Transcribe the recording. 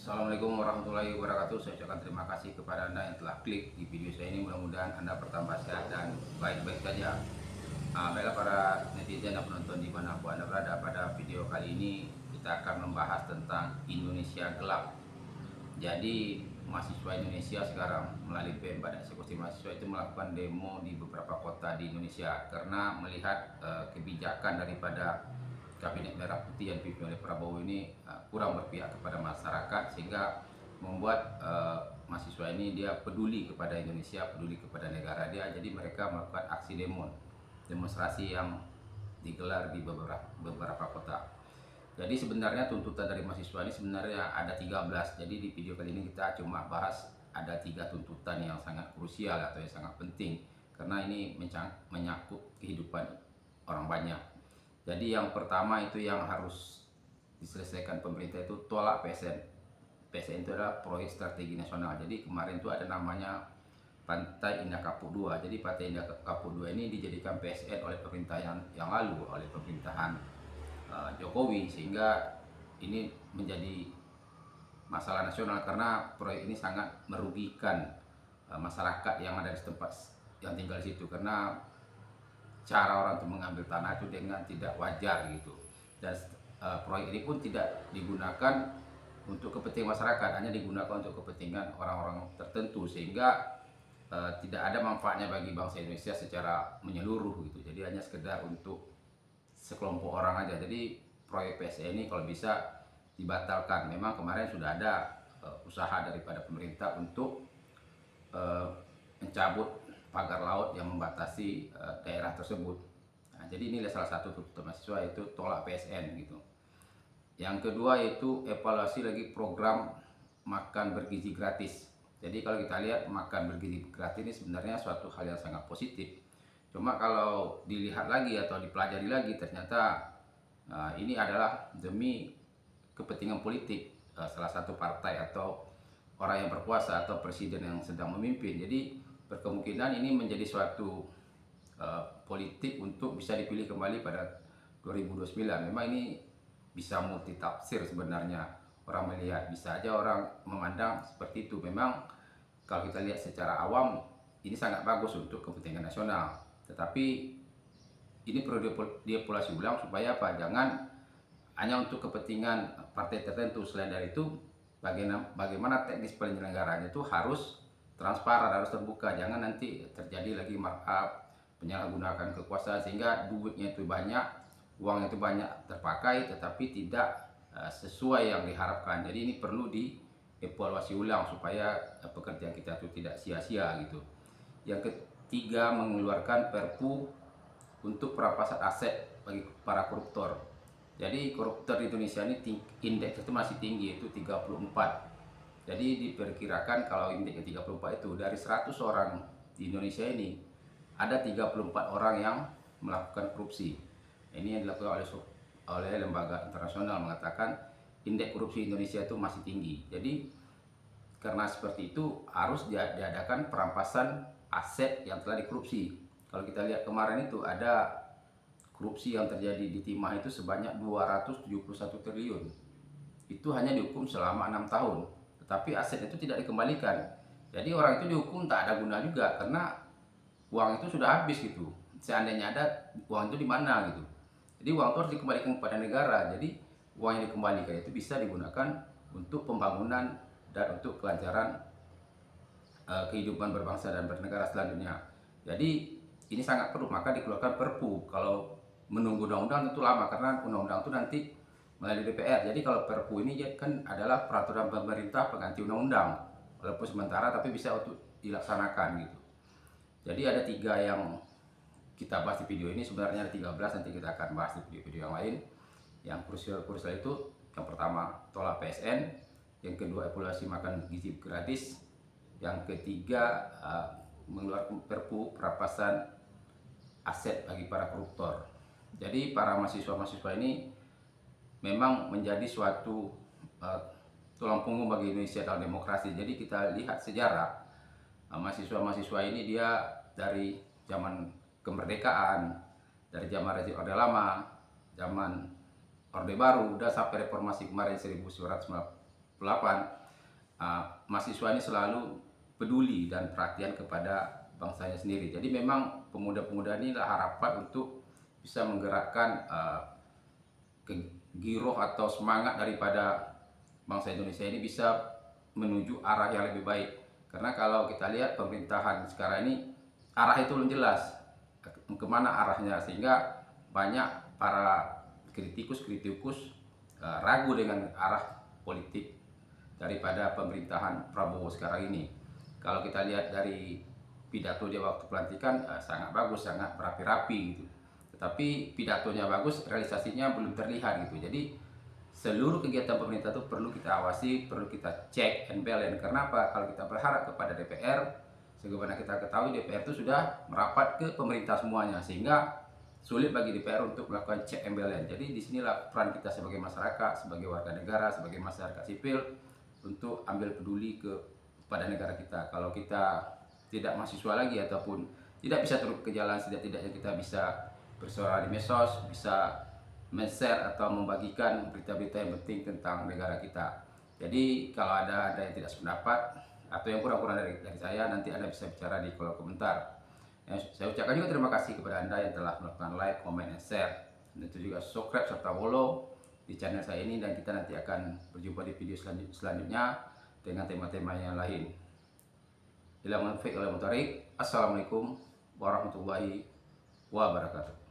Assalamualaikum warahmatullahi wabarakatuh. Saya ucapkan terima kasih kepada Anda yang telah klik di video saya ini. Mudah-mudahan Anda bertambah sehat dan baik-baik saja. Baiklah para netizen dan penonton dimanapun Anda berada, pada video kali ini kita akan membahas tentang Indonesia gelap. Jadi mahasiswa Indonesia sekarang melalui PM Badan Eksekutif Mahasiswa itu melakukan demo di beberapa kota di Indonesia karena melihat kebijakan daripada Kabinet Merah Putih yang dipimpin oleh Prabowo ini kurang berpihak kepada masyarakat, sehingga membuat mahasiswa ini dia peduli kepada Indonesia, peduli kepada negara dia. Jadi mereka melakukan aksi demonstrasi yang digelar di beberapa kota. Jadi sebenarnya tuntutan dari mahasiswa ini sebenarnya ada 13. Jadi di video kali ini kita cuma bahas ada 3 tuntutan yang sangat krusial atau yang sangat penting, karena ini menyangkut kehidupan orang banyak. Jadi yang pertama itu yang harus diselesaikan pemerintah itu tolak PSN. PSN itu adalah proyek strategi nasional. Jadi kemarin itu ada namanya Pantai Indah Kapuk 2. Jadi Pantai Indah Kapuk 2 ini dijadikan PSN oleh pemerintahan yang lalu, oleh pemerintahan Jokowi, sehingga ini menjadi masalah nasional karena proyek ini sangat merugikan masyarakat yang ada di tempat yang tinggal di situ, karena cara orang untuk mengambil tanah itu dengan tidak wajar gitu. Dan proyek ini pun tidak digunakan untuk kepentingan masyarakat, hanya digunakan untuk kepentingan orang-orang tertentu, sehingga tidak ada manfaatnya bagi bangsa Indonesia secara menyeluruh gitu. Jadi hanya sekedar untuk sekelompok orang aja. Jadi proyek PSE ini kalau bisa dibatalkan. Memang kemarin sudah ada usaha daripada pemerintah untuk mencabut pagar laut yang membatasi daerah tersebut. Nah, jadi inilah salah satu tuntutan mahasiswa, yaitu tolak PSN gitu. Yang kedua yaitu evaluasi lagi program makan bergizi gratis. Jadi kalau kita lihat makan bergizi gratis ini sebenarnya suatu hal yang sangat positif. Cuma kalau dilihat lagi atau dipelajari lagi, ternyata ini adalah demi kepentingan politik salah satu partai atau orang yang berkuasa atau presiden yang sedang memimpin. Jadi berkemungkinan ini menjadi suatu politik untuk bisa dipilih kembali pada 2029. Memang ini bisa multi tafsir sebenarnya. Orang melihat, bisa aja orang memandang seperti itu. Memang kalau kita lihat secara awam ini sangat bagus untuk kepentingan nasional. Tetapi ini perlu dievaluasi ulang supaya apa? Jangan hanya untuk kepentingan partai tertentu. Selain dari itu, bagaimana teknis penyelenggaranya itu harus transparan, harus terbuka. Jangan nanti terjadi lagi markup, penyalahgunaan kekuasaan, sehingga duitnya itu banyak, uang itu banyak terpakai tetapi tidak sesuai yang diharapkan. Jadi ini perlu dievaluasi ulang supaya pekerjaan kita itu tidak sia-sia gitu. Yang ketiga, mengeluarkan Perpu untuk perampasan aset bagi para koruptor. Jadi koruptor di Indonesia ini indeks itu masih tinggi, itu 34. Jadi diperkirakan kalau indeksnya 34 itu dari 100 orang di Indonesia ini ada 34 orang yang melakukan korupsi. Ini yang dilakukan oleh lembaga internasional, mengatakan indeks korupsi Indonesia itu masih tinggi. Jadi karena seperti itu harus diadakan perampasan aset yang telah dikorupsi. Kalau kita lihat kemarin itu ada korupsi yang terjadi di Timah itu sebanyak 271 triliun. Itu hanya dihukum selama 6 tahun. Tetapi aset itu tidak dikembalikan. Jadi orang itu dihukum tak ada guna juga, karena uang itu sudah habis gitu. Seandainya ada, uang itu di mana gitu. Jadi uang itu harus dikembalikan kepada negara. Jadi uang yang dikembalikan itu bisa digunakan untuk pembangunan dan untuk kelancaran kehidupan berbangsa dan bernegara selanjutnya. Jadi ini sangat perlu, maka dikeluarkan Perpu. Kalau menunggu undang-undang itu lama, karena undang-undang itu nanti melalui DPR. Jadi kalau Perpu ini kan adalah peraturan pemerintah pengganti undang-undang, walaupun sementara tapi bisa untuk dilaksanakan gitu. Jadi ada 3 yang kita bahas di video ini, sebenarnya ada 13, nanti kita akan bahas di video-video yang lain. Yang krusial itu yang pertama tolak PSN, yang kedua evaluasi makan gizi gratis, yang ketiga mengeluarkan Perpu perampasan aset bagi para koruptor. Jadi para mahasiswa-mahasiswa ini memang menjadi suatu tulang punggung bagi Indonesia dalam demokrasi. Jadi kita lihat sejarah mahasiswa-mahasiswa ini dia dari zaman kemerdekaan, dari zaman rezim Orde Lama, zaman Orde Baru, udah sampai reformasi kemarin 1945 mahasiswa ini selalu peduli dan perhatian kepada bangsanya sendiri. Jadi memang pemuda-pemuda ini adalah harapan untuk bisa menggerakkan giroh atau semangat daripada bangsa Indonesia ini bisa menuju arah yang lebih baik. Karena kalau kita lihat pemerintahan sekarang ini arah itu belum jelas kemana arahnya, sehingga banyak para kritikus ragu dengan arah politik daripada pemerintahan Prabowo sekarang ini. Kalau kita lihat dari pidato dia waktu pelantikan sangat bagus, sangat berapi-rapi gitu. Tetapi pidatonya bagus, realisasinya belum terlihat gitu. Jadi seluruh kegiatan pemerintah itu perlu kita awasi, perlu kita check and balance. Karena apa? Kalau kita berharap kepada DPR, sebagaimana kita ketahui DPR itu sudah merapat ke pemerintah semuanya, sehingga sulit bagi DPR untuk melakukan check and balance. Jadi disinilah peran kita sebagai masyarakat, sebagai warga negara, sebagai masyarakat sipil untuk ambil peduli kepada negara kita. Kalau kita tidak mahasiswa lagi ataupun tidak bisa turun ke jalan, setidak-tidaknya kita bisa bersuara di medsos, bisa men-share atau membagikan berita-berita yang penting tentang negara kita. Jadi kalau ada yang tidak sependapat atau yang kurang-kurang dari saya, nanti Anda bisa bicara di kolom komentar. Saya ucapkan juga terima kasih kepada Anda yang telah melakukan like, comment, dan share. Dan tentu juga subscribe serta follow di channel saya ini, dan kita nanti akan berjumpa di video selanjutnya dengan tema-tema yang lain. Assalamualaikum warahmatullahi wabarakatuh.